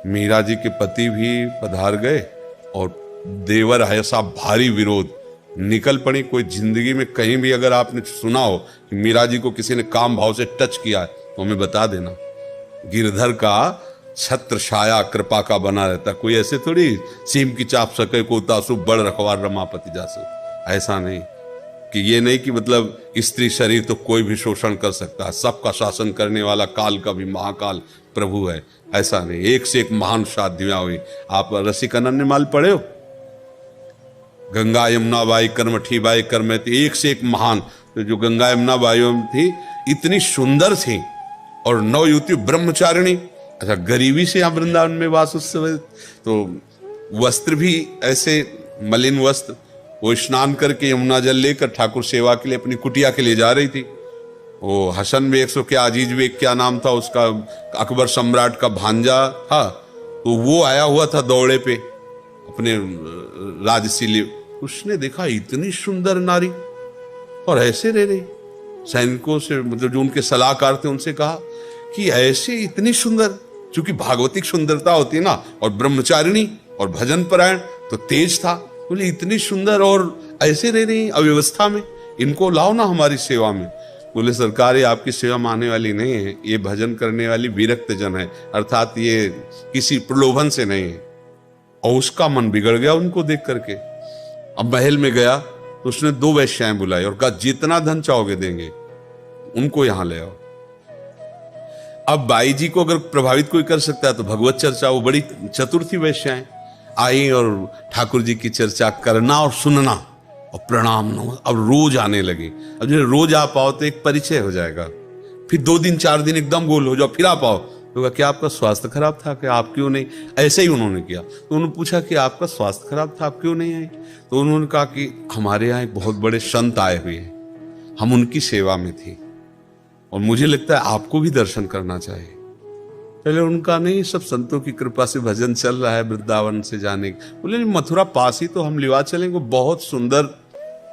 मीरा जी के पति भी पधार गए और देवर ऐसा भारी विरोध, निकल पड़ी। कोई जिंदगी में कहीं भी अगर आपने सुना हो कि मीरा जी को किसी ने काम भाव से टच किया है तो हमें बता देना। गिरधर का छत्र छाया कृपा का बना रहता, कोई ऐसे थोड़ी सीम की चाप सके को तासु बड़ रखवार रमापति जासु, ऐसा नहीं कि ये नहीं कि मतलब स्त्री शरीर तो कोई भी शोषण कर सकता है, सबका शासन करने वाला काल का भी महाकाल प्रभु है, ऐसा नहीं। एक से एक महान शादियां हुई। आप रसिक अनन्य माल पढ़े हो? गंगा यमुना बाई कर्मठी बाई कर्मती, एक से एक महान। तो जो गंगा यमुना बाई थी इतनी सुंदर थी और नवयुवती ब्रह्मचारिणी। अच्छा, गरीबी से यहाँ वृंदावन में वास उस समय, तो वस्त्र भी ऐसे मलिन वस्त्र। वो स्नान करके यमुना जल लेकर ठाकुर सेवा के लिए अपनी कुटिया के लिए जा रही थी। वो हसन बेग सो क्या अजीज बेग क्या नाम था उसका, अकबर सम्राट का भांजा था, तो वो आया हुआ था दौड़े पे अपने राजसी। उसने देखा इतनी सुंदर नारी और ऐसे रह रही। सैनिकों से मतलब जो उनके सलाहकार थे उनसे कहा कि ऐसे इतनी सुंदर, चूंकि भागवतिक सुंदरता होती है ना, और ब्रह्मचारिणी और भजन परायण तो तेज था। बोले इतनी सुंदर और ऐसे रह रही अव्यवस्था में, इनको लाओ ना हमारी सेवा में। बोले सरकार ये आपकी सेवा में आने वाली नहीं है, ये भजन करने वाली विरक्त जन है, अर्थात ये किसी प्रलोभन से नहीं है। और उसका मन बिगड़ गया उनको देख करके। अब महल में गया तो उसने 2 वैश्याएं बुलाई और कहा जितना धन चाहोगे देंगे, उनको यहां ले आओ। अब बाई जी को अगर प्रभावित कोई कर सकता है तो भगवत चर्चा, वो बड़ी चतुर थी वैश्याएं, आई और ठाकुर जी की चर्चा करना और सुनना और प्रणाम न। अब रोज आने लगी। अब जो रोज आ पाओ तो एक परिचय हो जाएगा, फिर 2 दिन 4 दिन एकदम गोल हो जाओ, फिर आ पाओ तो क्या आपका स्वास्थ्य खराब था, क्या आप क्यों नहीं? ऐसे ही उन्होंने किया। तो उन्होंने पूछा कि आपका स्वास्थ्य खराब था, आप क्यों नहीं आए? तो उन्होंने कहा कि हमारे यहाँ एक बहुत बड़े संत आए हुए हैं, हम उनकी सेवा में थे और मुझे लगता है आपको भी दर्शन करना चाहिए। पहले उनका नहीं, सब संतों की कृपा से भजन चल रहा है वृंदावन से जाने। बोले नहीं, मथुरा पास ही तो हम लिवा चलेंगे, बहुत सुंदर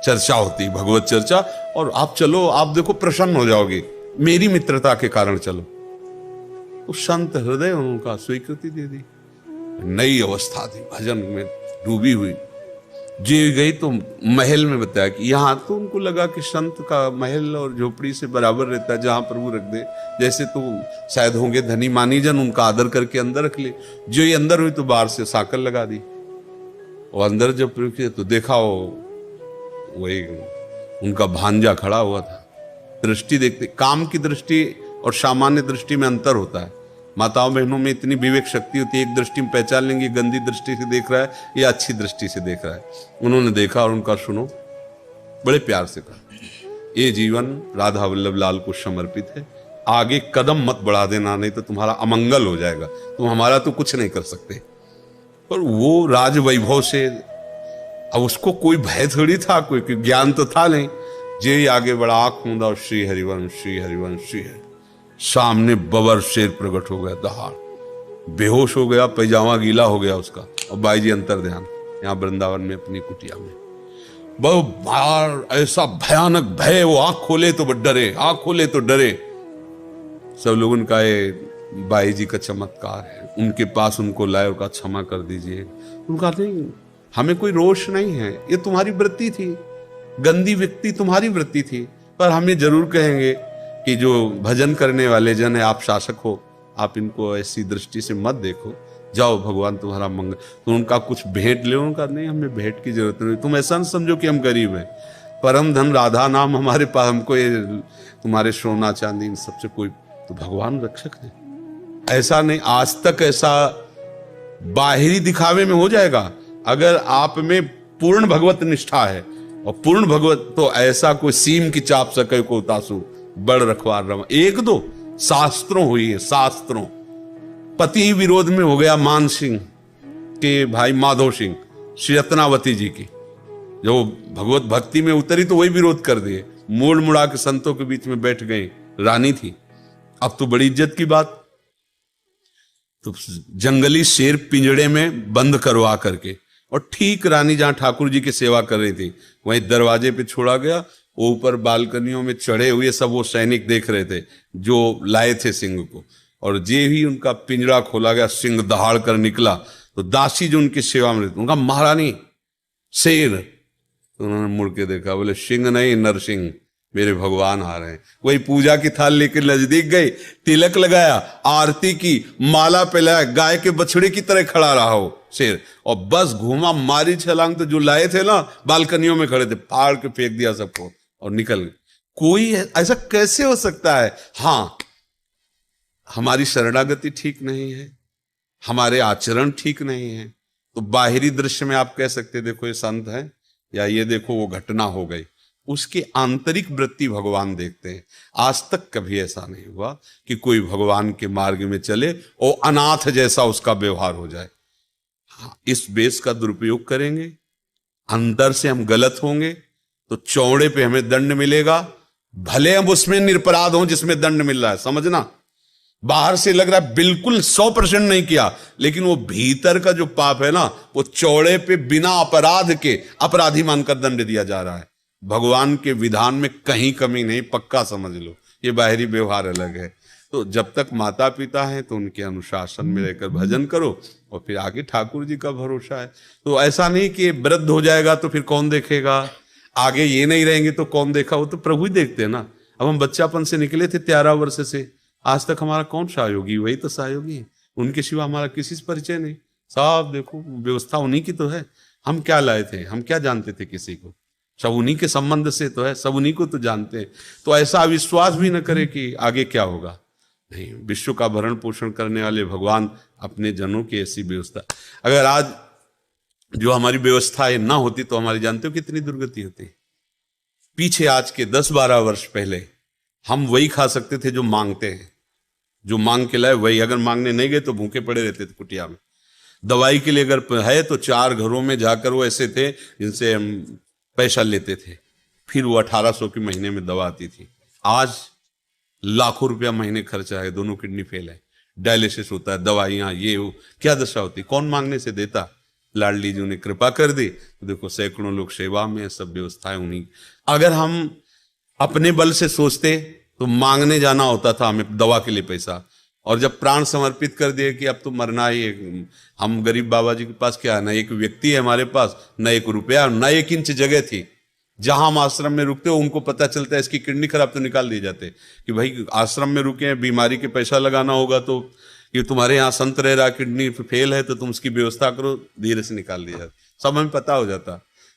चर्चा होती है भगवत चर्चा, और आप चलो, आप देखो प्रसन्न हो जाओगे, मेरी मित्रता के कारण चलो। तो संत हृदय उनका स्वीकृति दे दी। नई अवस्था थी, भजन में डूबी हुई। जी गई तो महल में बताया कि यहाँ तो उनको लगा कि संत का महल और झोपड़ी से बराबर रहता है, जहां प्रभु रख दे, जैसे तो शायद होंगे धनी मानी जन, उनका आदर करके अंदर रख ले। जो ये अंदर हुई तो बाहर से साकर लगा दी, और अंदर जब तो देखा वही उनका भांजा खड़ा हुआ था। दृष्टि देखते, काम की दृष्टि और सामान्य दृष्टि में अंतर होता है। माताओं बहनों में इतनी विवेक शक्ति होती है, एक दृष्टि में पहचान लेंगे गंदी दृष्टि से देख रहा है या अच्छी दृष्टि से देख रहा है। उन्होंने देखा और उनका सुनो, बड़े प्यार से कहा ये जीवन राधा वल्लभ लाल को समर्पित है, आगे कदम मत बढ़ा देना, नहीं तो तुम्हारा अमंगल हो जाएगा, तुम हमारा तो कुछ नहीं कर सकते। पर वो राज वैभव से, अब उसको कोई भय थोड़ी था, कोई ज्ञान तो था नहीं। जे आगे बढ़ा, आंख मूंदा और श्री हरिवंश श्री हरिवंश श्री हरि। सामने बबर शेर प्रकट हो गया, दहाड़, बेहोश हो गया, पैजामा गीला हो गया उसका। और बाई जी अंतर ध्यान यहाँ वृंदावन में अपनी कुटिया में, बहुत बार ऐसा भयानक भय, वो आंख खोले तो डरे, आंख खोले तो डरे। सब लोग उनका बाई जी का चमत्कार है, उनके पास उनको लाए और कहा क्षमा कर दीजिए। उनका नहीं, हमें कोई रोष नहीं है, ये तुम्हारी वृत्ति थी, गंदी व्यक्ति तुम्हारी वृत्ति थी, पर हम ये जरूर कहेंगे कि जो भजन करने वाले जन है, आप शासक हो, आप इनको ऐसी दृष्टि से मत देखो, जाओ भगवान तुम्हारा मंगल। तो उनका कुछ भेंट ले, उनका नहीं, हमें भेंट की जरूरत नहीं, तुम ऐसा न समझो कि हम गरीब हैं, परम धन राधा नाम हमारे पास, हमको ये तुम्हारे सोना चांदी इन सबसे कोई, तो भगवान रक्षक है। ऐसा नहीं, आज तक ऐसा बाहरी दिखावे में हो जाएगा, अगर आप में पूर्ण भगवत निष्ठा है और पूर्ण भगवत, तो ऐसा कोई सीम की चाप सके को तासु बड़ रखवार रमा। 1-2 शास्त्रों हुई है, शास्त्रों। पति विरोध में हो गया मान सिंह के भाई माधव सिंह, श्री रत्नावती जी की, जो भगवत भक्ति में उतरी तो वही विरोध कर दिए, मोड़ मुड़ा के संतों के बीच में बैठ गई, रानी थी। अब तो बड़ी इज्जत की बात, तो जंगली शेर पिंजड़े में बंद करवा करके, और ठीक रानी जहां ठाकुर जी की सेवा कर रही थी वहीं दरवाजे पे छोड़ा गया। ऊपर बालकनियों में चढ़े हुए सब वो सैनिक देख रहे थे जो लाए थे सिंह को, और जे ही उनका पिंजरा खोला गया, सिंह दहाड़ कर निकला, तो दासी जो उनकी सेवा में रहती, उनका महारानी शेर, तो उन्होंने मुड़ के देखा, बोले सिंह नहीं नरसिंह, मेरे भगवान आ रहे हैं। वही पूजा की थाल लेकर नजदीक गए, तिलक लगाया, आरती की, माला पहनाया, गाय के बछड़े की तरह खड़ा रहा हो शेर, और बस घूमा, मारी छलांग, तो जो लाए थे ना बालकनियों में खड़े थे, फाड़ के फेंक दिया सबको और निकल गए। कोई ऐसा कैसे हो सकता है? हाँ, हमारी शरणागति ठीक नहीं है, हमारे आचरण ठीक नहीं है, तो बाहरी दृश्य में आप कह सकते देखो ये संत है, या ये देखो वो घटना हो गई, उसकी आंतरिक वृत्ति भगवान देखते हैं। आज तक कभी ऐसा नहीं हुआ कि कोई भगवान के मार्ग में चले और अनाथ जैसा उसका व्यवहार हो जाए। हाँ, इस बेस का दुरुपयोग करेंगे, अंदर से हम गलत होंगे तो चौड़े पे हमें दंड मिलेगा, भले हम उसमें निरपराध हों जिसमें दंड मिल रहा है। समझना, बाहर से लग रहा है बिल्कुल 100% नहीं किया, लेकिन वो भीतर का जो पाप है ना, वो चौड़े पे बिना अपराध के अपराधी मानकर दंड दिया जा रहा है। भगवान के विधान में कहीं कमी नहीं, पक्का समझ लो। ये बाहरी व्यवहार अलग है। तो जब तक माता पिता हैं तो उनके अनुशासन में रहकर भजन करो, और फिर आगे ठाकुर जी का भरोसा है। तो ऐसा नहीं कि वृद्ध हो जाएगा तो फिर कौन देखेगा, आगे ये नहीं रहेंगे तो कौन देखा, वो तो प्रभु ही देखते हैं ना। अब हम बच्चापन से निकले थे 13 वर्ष से, आज तक हमारा कौन सहयोगी? वही तो सहयोगी है, उनके सिवा हमारा किसी से परिचय नहीं। सब देखो व्यवस्था उन्हीं की तो है, हम क्या लाए थे, हम क्या जानते थे किसी को? सब उन्हीं के संबंध से तो है, सब उन्हीं को तो जानते हैं। तो ऐसा विश्वास भी न करे कि आगे क्या होगा। नहीं, विश्व का भरण पोषण करने वाले भगवान अपने जनों की ऐसी व्यवस्था। अगर आज जो हमारी व्यवस्था है ना होती तो हमारी जानते हो कितनी दुर्गति होती। पीछे आज के 10-12 वर्ष पहले हम वही खा सकते थे जो मांगते हैं, जो मांग के लाए वही। अगर मांगने नहीं गए तो भूखे पड़े रहते थे कुटिया में। दवाई के लिए अगर है तो 4 घरों में जाकर वो ऐसे थे जिनसे हम पैसा लेते थे, फिर वो 1800 की महीने में दवा आती थी। आज लाखों रुपया महीने खर्चा है, दोनों किडनी फेल है, डायलिसिस होता है, दवाइयाँ, ये वो, क्या दशा होती। कौन मांगने से देता? लाडली जी ने कृपा कर दी तो देखो सैकड़ों लोग सेवा में, सब व्यवस्थाएं उन्हीं। अगर हम अपने बल से सोचते तो मांगने जाना होता था हमें दवा के लिए पैसा, और जब प्राण समर्पित कर दिए कि अब तो मरना ही है। हम गरीब बाबा जी के पास क्या है, ना एक व्यक्ति है हमारे पास, ना 1 रुपया, ना 1 इंच जगह थी। जहां हम आश्रम में रुकते हो उनको पता चलता है इसकी किडनी खराब, तो निकाल दिए जाते कि भाई आश्रम में रुके हैं, बीमारी के पैसा लगाना होगा, तो कि तुम्हारे यहाँ संत रह रहा, किडनी फेल है, तो तुम उसकी व्यवस्था करो, धीरे से निकाल दिया जाता। सब हमें पता हो जाता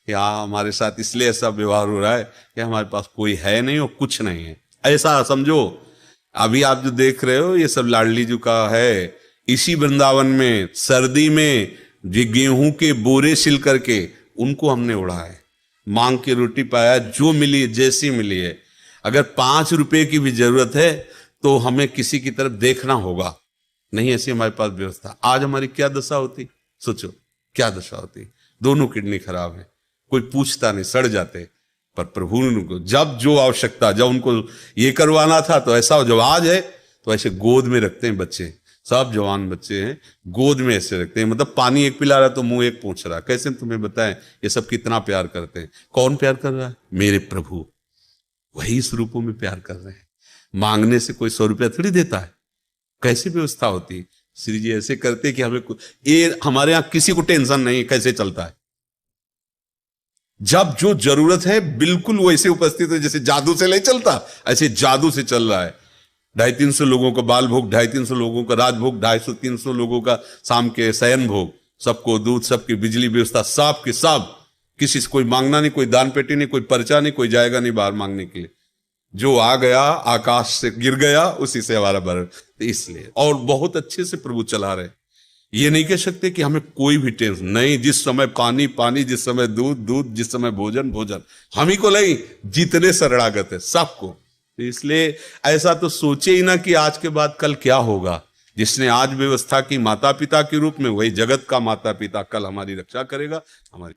कि हाँ हमारे साथ इसलिए ऐसा व्यवहार हो रहा है कि हमारे पास कोई है नहीं और कुछ नहीं है, ऐसा समझो। अभी आप जो देख रहे हो ये सब लाडली जी का है। इसी वृंदावन में सर्दी में जो गेहूं के बोरे सिल करके उनको हमने उड़ा है, मांग के रोटी पाया, जो मिली जैसी मिली है। अगर 5 रुपए की भी जरूरत है तो हमें किसी की तरफ देखना होगा, नहीं ऐसी हमारे पास व्यवस्था। आज हमारी क्या दशा होती, सोचो क्या दशा होती। दोनों किडनी खराब है, कोई पूछता नहीं, सड़ जाते। पर प्रभु ने उनको जब जो आवश्यकता, जब उनको ये करवाना था तो ऐसा, जब आज है तो ऐसे गोद में रखते हैं बच्चे, सब जवान बच्चे हैं, गोद में ऐसे रखते हैं। मतलब पानी एक पिला रहा तो मुंह एक पूछ रहा। कैसे तुम्हें बताएं ये सब कितना प्यार करते हैं। कौन प्यार कर रहा है? मेरे प्रभु, वही इस रूपों में प्यार कर रहे हैं। मांगने से कोई 100 रुपया थोड़ी देता है। कैसी व्यवस्था होती। श्री जी ऐसे करते कि हमें ये, हमारे यहाँ किसी को टेंशन नहीं कैसे चलता है। जब जो जरूरत है बिल्कुल वैसे उपस्थित है, जैसे जादू से नहीं चलता, ऐसे जादू से चल रहा है। 250-300 लोगों का बाल भोग, 250-300 लोगों का राजभोग, 250-300 लोगों का शाम के शयन भोग, सबको दूध, सबकी बिजली व्यवस्था, सब के सब। किसी से कोई मांगना नहीं, कोई दान पेटी नहीं, कोई पर्चा नहीं, कोई जाएगा नहीं बाहर मांगने के लिए। जो आ गया आकाश से गिर गया उसी से हमारा भरण। इसलिए और बहुत अच्छे से प्रभु चला रहे। ये नहीं कह सकते कि हमें कोई भी टेंशन नहीं। जिस समय पानी पानी, जिस समय दूध दूध, जिस समय भोजन भोजन, हम ही को नहीं, जितने शरणागत है सबको। इसलिए ऐसा तो सोचे ही ना कि आज के बाद कल क्या होगा। जिसने आज व्यवस्था की माता पिता के रूप में, वही जगत का माता पिता कल हमारी रक्षा करेगा। हमारी